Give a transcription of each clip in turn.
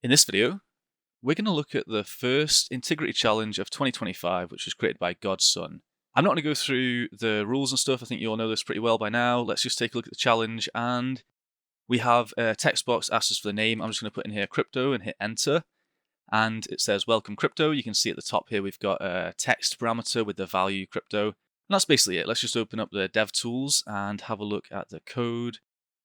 In this video, we're going to look at the first Intigriti challenge of 2025, which was created by Godson. I'm not going to go through the rules and stuff. I think you all know this pretty well by now. Let's just take a look at the challenge. And we have a text box asks us for the name. I'm just going to put in here crypto and hit enter. And it says welcome crypto. You can see at the top here we've got a text parameter with the value crypto. And that's basically it. Let's just open up the dev tools and have a look at the code.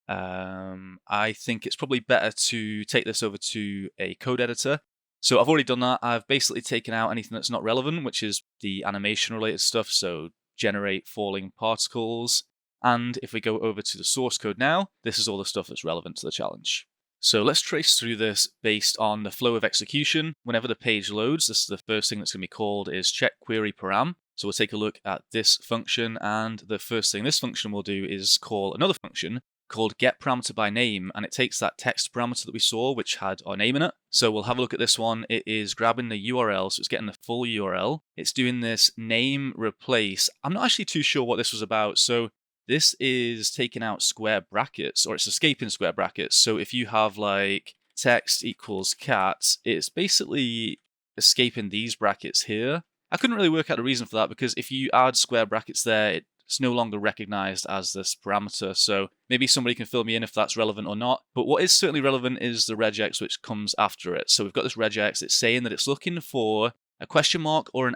I think it's probably better to take this over to a code editor. So I've already done that. I've basically taken out anything that's not relevant, which is the animation related stuff. So generate falling particles. And if we go over to the source code now, this is all the stuff that's relevant to the challenge. So let's trace through this based on the flow of execution. Whenever the page loads, this is the first thing that's going to be called is check query param. So we'll take a look at this function, and the first thing this function will do is call another function called getParameterByName, and it takes that text parameter that we saw, which had our name in it. So we'll have a look at this one. It is grabbing the URL, so it's getting the full URL. It's doing this name replace. I'm not actually too sure what this was about. So this is taking out square brackets, or it's escaping square brackets. So if you have like text equals cat, it's basically escaping these brackets here. I couldn't really work out the reason for that, because if you add square brackets there, it's no longer recognized as this parameter. So maybe somebody can fill me in if that's relevant or not. But what is certainly relevant is the regex, which comes after it. So we've got this regex. It's saying that it's looking for a question mark or an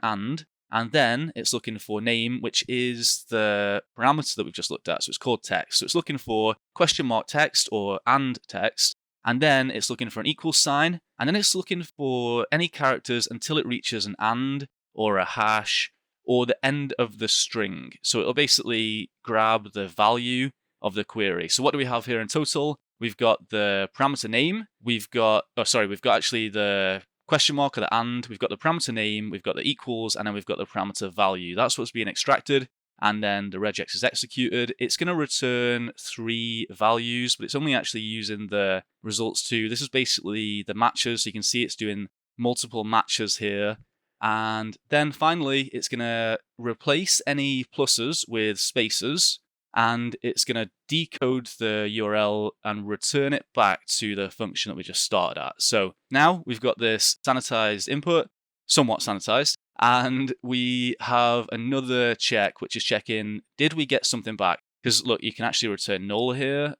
and then it's looking for name, which is the parameter that we've just looked at. So it's called text. So it's looking for question mark text or and text. And then it's looking for an equal sign. And then it's looking for any characters until it reaches an and or a hash or the end of the string. So it'll basically grab the value of the query. So what do we have here in total? We've got the parameter name. We've got actually the question mark or the and. We've got the parameter name. We've got the equals, and then we've got the parameter value. That's what's being extracted. And then the regex is executed. It's going to return 3 values, but it's only actually using the results 2. This is basically the matches. So you can see it's doing multiple matches here. And then finally, it's going to replace any pluses with spaces, and it's going to decode the URL and return it back to the function that we just started at. So now we've got this sanitized input, somewhat sanitized, and we have another check, which is checking, did we get something back? Because look, you can actually return null here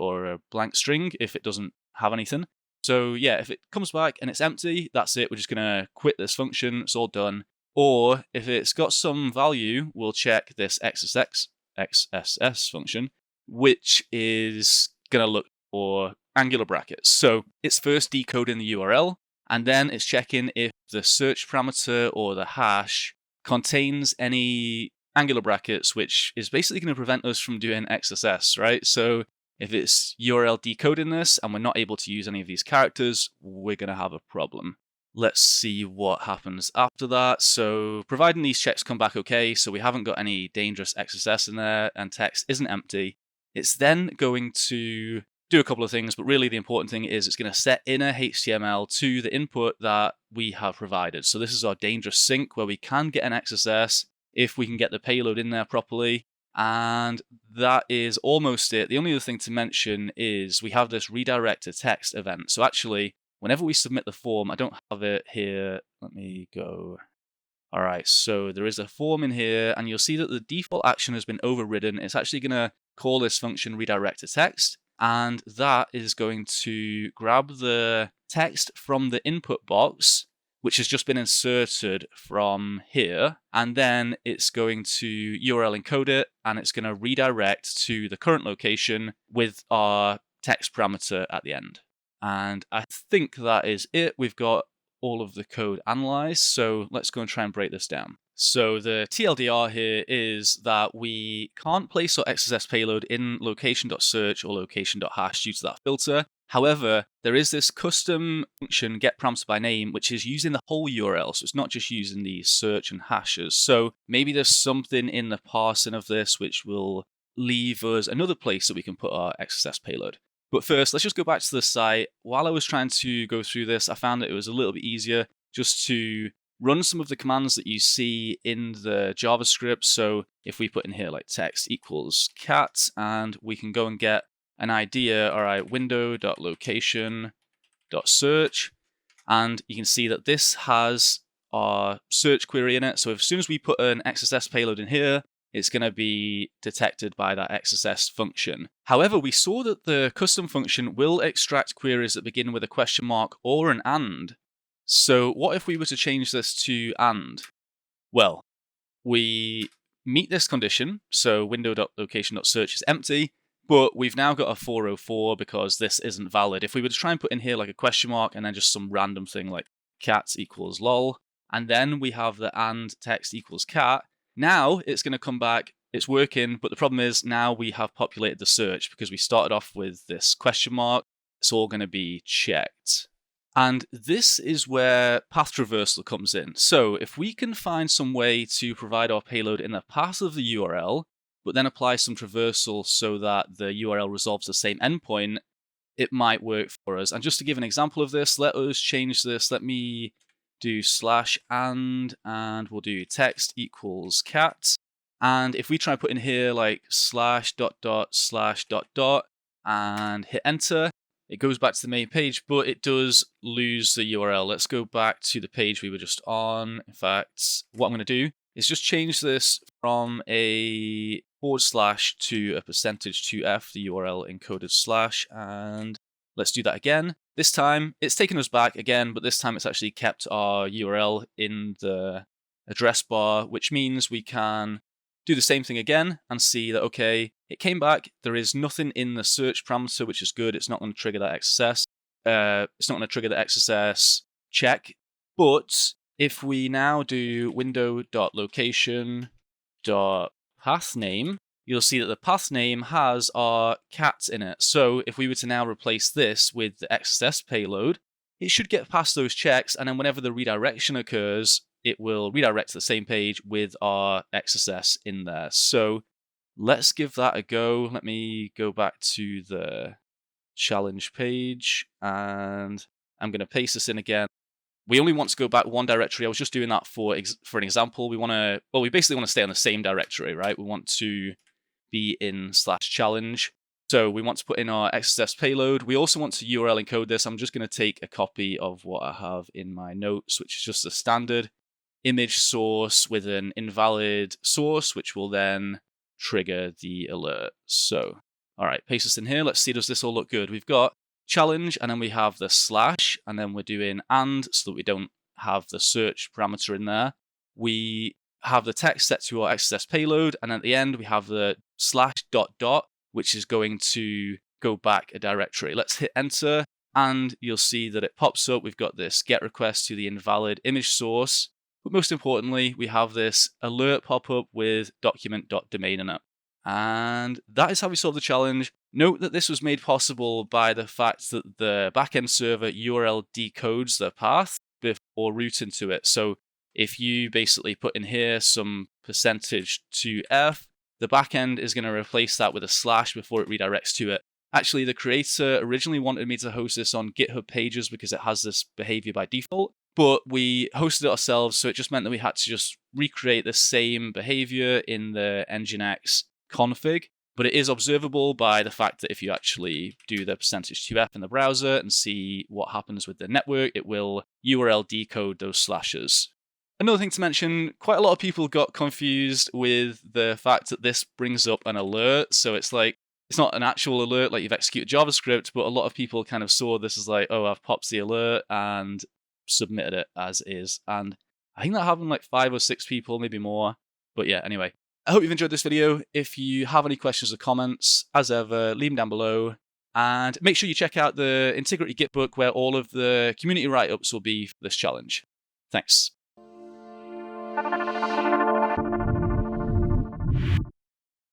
or a blank string if it doesn't have anything. So yeah, if it comes back and it's empty, that's it. We're just going to quit this function. It's all done. Or if it's got some value, we'll check this XSS function, which is going to look for angular brackets. So it's first decoding the URL, and then it's checking if the search parameter or the hash contains any angular brackets, which is basically going to prevent us from doing XSS, right? So if it's URL decoding this and we're not able to use any of these characters, we're going to have a problem. Let's see what happens after that. So providing these checks come back okay, so we haven't got any dangerous XSS in there and text isn't empty, it's then going to do a couple of things, but really the important thing is it's going to set inner HTML to the input that we have provided. So this is our dangerous sync where we can get an XSS if we can get the payload in there properly. And that is almost it. The only other thing to mention is we have this redirect to text event. So actually, whenever we submit the form, I don't have it here. Let me go. All right, so there is a form in here, and you'll see that the default action has been overridden. It's actually going to call this function redirect to text, and that is going to grab the text from the input box, which has just been inserted from here, and then it's going to URL encode it, and it's going to redirect to the current location with our text parameter at the end. And I think that is it. We've got all of the code analyzed, so let's go and try and break this down. So the TLDR here is that we can't place our XSS payload in location.search or location.hash due to that filter. However, there is this custom function getParameterByName, which is using the whole URL. So it's not just using the search and hashes. So maybe there's something in the parsing of this which will leave us another place that we can put our XSS payload. But first, let's just go back to the site. While I was trying to go through this, I found that it was a little bit easier just to run some of the commands that you see in the JavaScript. So if we put in here like text equals cat, and we can go and get an idea, all right, window.location window.search, and you can see that this has our search query in it. So as soon as we put an XSS payload in here, it's going to be detected by that XSS function. However, we saw that the custom function will extract queries that begin with a question mark or an and. So what if we were to change this to and? Well, we meet this condition, so window.location.search is empty, but we've now got a 404 because this isn't valid. If we were to try and put in here like a question mark and then just some random thing like cat equals lol, and then we have the and text equals cat, now it's going to come back, it's working, but the problem is now we have populated the search because we started off with this question mark. It's all going to be checked. And this is where path traversal comes in. So if we can find some way to provide our payload in the path of the URL, but then apply some traversal so that the URL resolves the same endpoint, it might work for us. And just to give an example of this, let us change this. Let me do /and we'll do text equals cat. And if we try put in here like /././ and hit enter, it goes back to the main page, but it does lose the URL. Let's go back to the page we were just on. In fact, what I'm going to do is just change this from a / to a %2f, the URL encoded /, and let's do that again. This time, it's taken us back again, but this time it's actually kept our URL in the address bar, which means we can do the same thing again and see that, okay, it came back. There is nothing in the search parameter, which is good. It's not going to trigger that XSS. It's not going to trigger the XSS check. But if we now do window.location.pathname, you'll see that the path name has our cat in it. So if we were to now replace this with the XSS payload, it should get past those checks, and then whenever the redirection occurs, it will redirect to the same page with our XSS in there. So let's give that a go. Let me go back to the challenge page, and I'm going to paste this in again. We only want to go back one directory. I was just doing that for an example. We basically want to stay on the same directory, right? We want to be in /challenge. So we want to put in our XSS payload. We also want to URL encode this. I'm just going to take a copy of what I have in my notes, which is just a standard image source with an invalid source, which will then trigger the alert. So, all right, paste this in here. Let's see, does this all look good? We've got challenge, and then we have the /, and then we're doing and so that we don't have the search parameter in there. We have the text set to our XSS payload, and at the end we have the /.., which is going to go back a directory. Let's hit enter, and you'll see that it pops up. We've got this get request to the invalid image source, but most importantly, we have this alert pop up with document.domain in it. And that is how we solve the challenge. Note that this was made possible by the fact that the backend server URL decodes the path before routing to it. So if you basically put in here some %2f, the backend is going to replace that with a / before it redirects to it. Actually, the creator originally wanted me to host this on GitHub Pages because it has this behavior by default, but we hosted it ourselves, so it just meant that we had to just recreate the same behavior in the Nginx config. But it is observable by the fact that if you actually do the %2f in the browser and see what happens with the network, it will URL decode those slashes. Another thing to mention, quite a lot of people got confused with the fact that this brings up an alert. So it's like, it's not an actual alert like you've executed JavaScript, but a lot of people kind of saw this as like, oh, I've popped the alert and submitted it as is. And I think that happened like 5 or 6 people, maybe more. But yeah, anyway. I hope you've enjoyed this video. If you have any questions or comments, as ever, leave them down below. And make sure you check out the Intigriti Gitbook where all of the community write-ups will be for this challenge. Thanks.